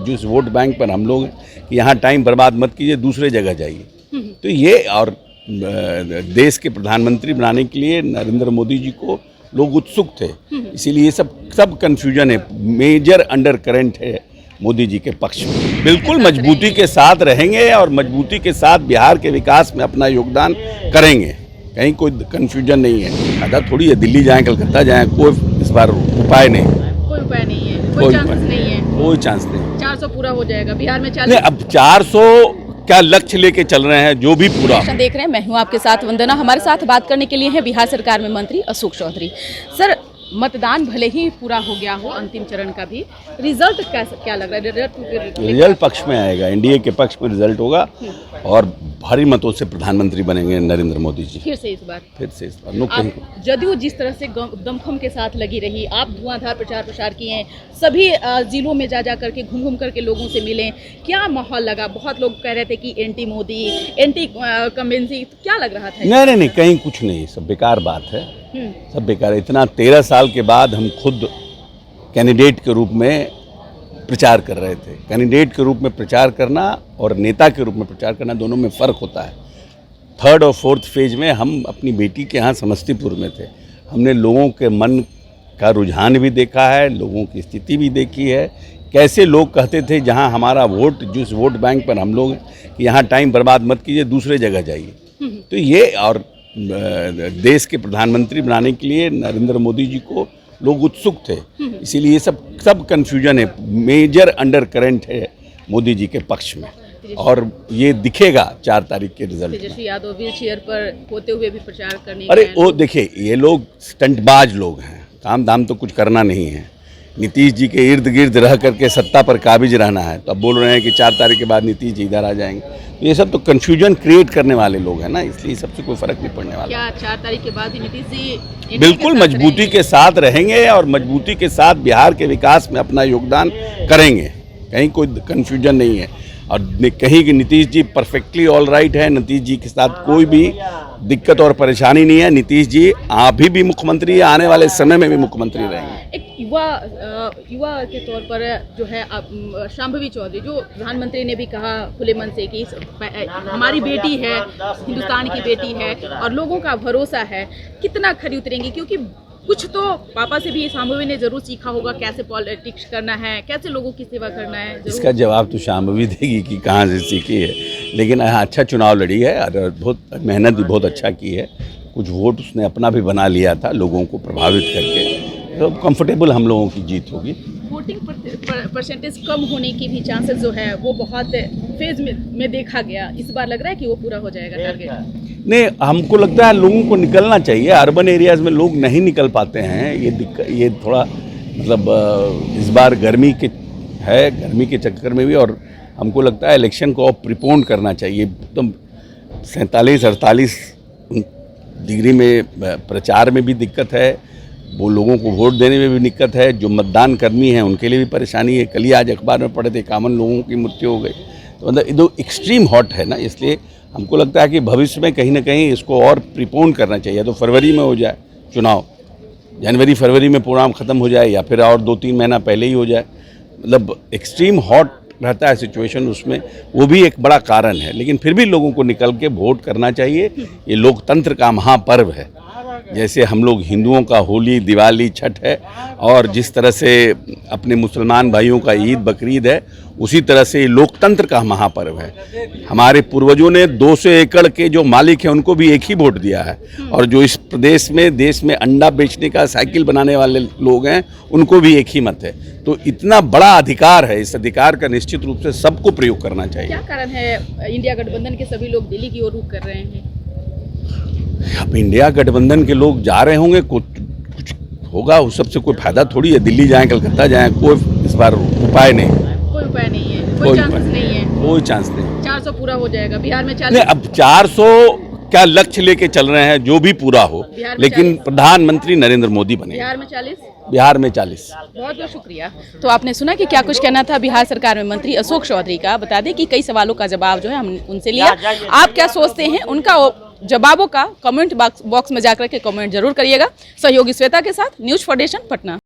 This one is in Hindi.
जो इस वोट बैंक पर हम लोग हैं कि यहाँ टाइम बर्बाद मत कीजिए, दूसरे जगह जाइए। तो ये और देश के प्रधानमंत्री बनाने के लिए नरेंद्र मोदी जी को लोग उत्सुक थे, इसीलिए ये सब कन्फ्यूजन है, मेजर अंडर करंट है मोदी जी के पक्ष में। बिल्कुल मजबूती के साथ रहेंगे और मजबूती के साथ बिहार के विकास में अपना योगदान करेंगे, कहीं कोई कन्फ्यूजन नहीं है। फायदा थोड़ी है दिल्ली जाएं कलकत्ता जाएं, कोई इस बार उपाय नहीं, कोई उपाय नहीं है, कोई चांस नहीं है, कोई चांस नहीं। 400 पूरा हो जाएगा बिहार में 40। नहीं, अब 400 क्या लक्ष्य लेके चल रहे हैं, जो भी पूरा देख रहे हैं। मैं हूं आपके साथ वंदना। हमारे साथ बात करने के लिए है बिहार सरकार में मंत्री अशोक चौधरी। सर, मतदान भले ही पूरा हो गया हो, अंतिम चरण का भी, रिजल्ट क्या लग रहा है? रिजल्ट पक्ष में आएगा, एनडीए के पक्ष में रिजल्ट होगा और भारी मतों से प्रधानमंत्री बनेंगे नरेंद्र मोदी जी। फिर से इस बार जदयू जिस तरह से दमखम के साथ लगी रही, आप धुआंधार प्रचार प्रसार किए हैं, सभी जिलों में जा करके घूम करके लोगों से मिले, क्या माहौल लगा? बहुत लोग कह रहे थे कि एंटी मोदी, एंटी कमेंसी, क्या लग रहा था? नहीं, कहीं कुछ नहीं, सब बेकार बात है, सब बेकार। इतना 13 साल के बाद हम खुद कैंडिडेट के रूप में प्रचार कर रहे थे। कैंडिडेट के रूप में प्रचार करना और नेता के रूप में प्रचार करना, दोनों में फ़र्क होता है। 3rd और 4th फेज में हम अपनी बेटी के यहाँ समस्तीपुर में थे, हमने लोगों के मन का रुझान भी देखा है, लोगों की स्थिति भी देखी है, कैसे लोग कहते थे जहाँ हमारा वोट, जिस वोट बैंक पर हम लोग हैं कि यहाँ टाइम बर्बाद मत कीजिए, दूसरे जगह जाइए। तो ये और देश के प्रधानमंत्री बनाने के लिए नरेंद्र मोदी जी को लोग उत्सुक थे, इसीलिए ये सब कन्फ्यूजन है, मेजर अंडर करंट है मोदी जी के पक्ष में और ये दिखेगा 4 तारीख के रिजल्ट में। तेजस्वी यादव व्हील चेयर पर होते हुए भी प्रचार करने, अरे वो देखिए, ये लोग स्टंटबाज लोग हैं, काम धाम तो कुछ करना नहीं है। नीतीश जी के इर्द गिर्द रह करके सत्ता पर काबिज रहना है, तो अब बोल रहे हैं कि 4 तारीख के बाद नीतीश जी इधर आ जाएंगे। तो ये सब तो कन्फ्यूजन क्रिएट करने वाले लोग हैं ना, इसलिए सबसे कोई फर्क नहीं पड़ने वाला। क्या 4 तारीख के बाद भी नीतीश जी बिल्कुल मजबूती के साथ रहेंगे और मजबूती के साथ बिहार के विकास में अपना योगदान करेंगे, कहीं कोई कन्फ्यूजन नहीं है। और कहीं कि Nitish ji perfectly all right है, नीतीश जी के साथ कोई भी दिक्कत और परेशानी नहीं है। नीतीश जी अभी भी मुख्यमंत्री है, आने वाले समय में भी मुख्यमंत्री रहेंगे। एक युवा के तौर पर जो है शांभवी चौधरी, जो प्रधानमंत्री ने भी कहा खुले मन से कि हमारी बेटी है, हिंदुस्तान की बेटी है और लोगों का भरोसा है, कितना खरी उतरेंगी? क्योंकि कुछ तो पापा से भी शांभवी ने जरूर सीखा होगा, कैसे पॉलिटिक्स करना है, कैसे लोगों की सेवा करना है। इसका जवाब तो शांभवी देगी कि कहाँ से सीखी है, लेकिन अच्छा चुनाव लड़ी है और बहुत मेहनत भी बहुत अच्छा की है। कुछ वोट उसने अपना भी बना लिया था, लोगों को प्रभावित करके, तो कंफर्टेबल हम लोगों की जीत होगी। वोटिंग परसेंटेज कम होने की भी चांसेस जो है वो बहुत फेज में देखा गया, इस बार लग रहा है कि वो पूरा हो जाएगा टारगेट? नहीं, हमको लगता है लोगों को निकलना चाहिए। अर्बन एरियाज़ में लोग नहीं निकल पाते हैं, ये थोड़ा मतलब इस बार गर्मी के चक्कर में भी, और हमको लगता है इलेक्शन को अब प्रीपोन करना चाहिए। एकदम 47-48 डिग्री में प्रचार में भी दिक्कत है, वो लोगों को वोट देने में भी दिक्कत है, जो मतदान कर्मी हैं उनके लिए भी परेशानी है। कल ही आज अखबार में पढ़े थे 51 लोगों की मृत्यु हो गई, तो मतलब ये एक्सट्रीम हॉट है ना, इसलिए हमको लगता है कि भविष्य में कहीं ना कहीं इसको और प्रीपोन करना चाहिए। तो फरवरी में हो जाए चुनाव, जनवरी फरवरी में प्रोग्राम ख़त्म हो जाए, या फिर और 2-3 महीना पहले ही हो जाए। मतलब एक्सट्रीम हॉट रहता है सिचुएशन, उसमें वो भी एक बड़ा कारण है, लेकिन फिर भी लोगों को निकल के वोट करना चाहिए। ये लोकतंत्र का महापर्व है, जैसे हम लोग हिंदुओं का होली, दिवाली, छठ है, और जिस तरह से अपने मुसलमान भाइयों का ईद, बकरीद है, उसी तरह से लोकतंत्र का महापर्व है। हमारे पूर्वजों ने 200 एकड़ के जो मालिक हैं उनको भी एक ही वोट दिया है, और जो इस प्रदेश में देश में अंडा बेचने का साइकिल बनाने वाले लोग हैं उनको भी एक ही मत है। तो इतना बड़ा अधिकार है, इस अधिकार का निश्चित रूप से सबको प्रयोग करना चाहिए। क्या कारण है इंडिया गठबंधन के सभी लोग दिल्ली की ओर रुख कर रहे हैं? अब इंडिया गठबंधन के लोग जा रहे होंगे, कुछ होगा, उस सबसे कोई फायदा थोड़ी है। दिल्ली जाएं कलकत्ता जाएं, कोई इस बार उपाय नहीं, कोई उपाय नहीं है, कोई चांस नहीं है, कोई चांस नहीं। 400 पूरा हो जाएगा बिहार में 40। नहीं, अब 400 क्या लक्ष्य लेके चल रहे हैं, जो भी पूरा हो, लेकिन प्रधानमंत्री नरेंद्र मोदी बने। बिहार में 40। बहुत बहुत शुक्रिया। तो आपने सुना कि क्या कुछ कहना था बिहार सरकार में मंत्री अशोक चौधरी का। बता दें कि कई सवालों का जवाब जो है हम उनसे लिया। आप क्या सोचते हैं, उनका जवाबों का कमेंट बॉक्स में जाकर के कमेंट जरूर करिएगा। सहयोगी श्वेता के साथ न्यूज़ फॉर नेशन पटना।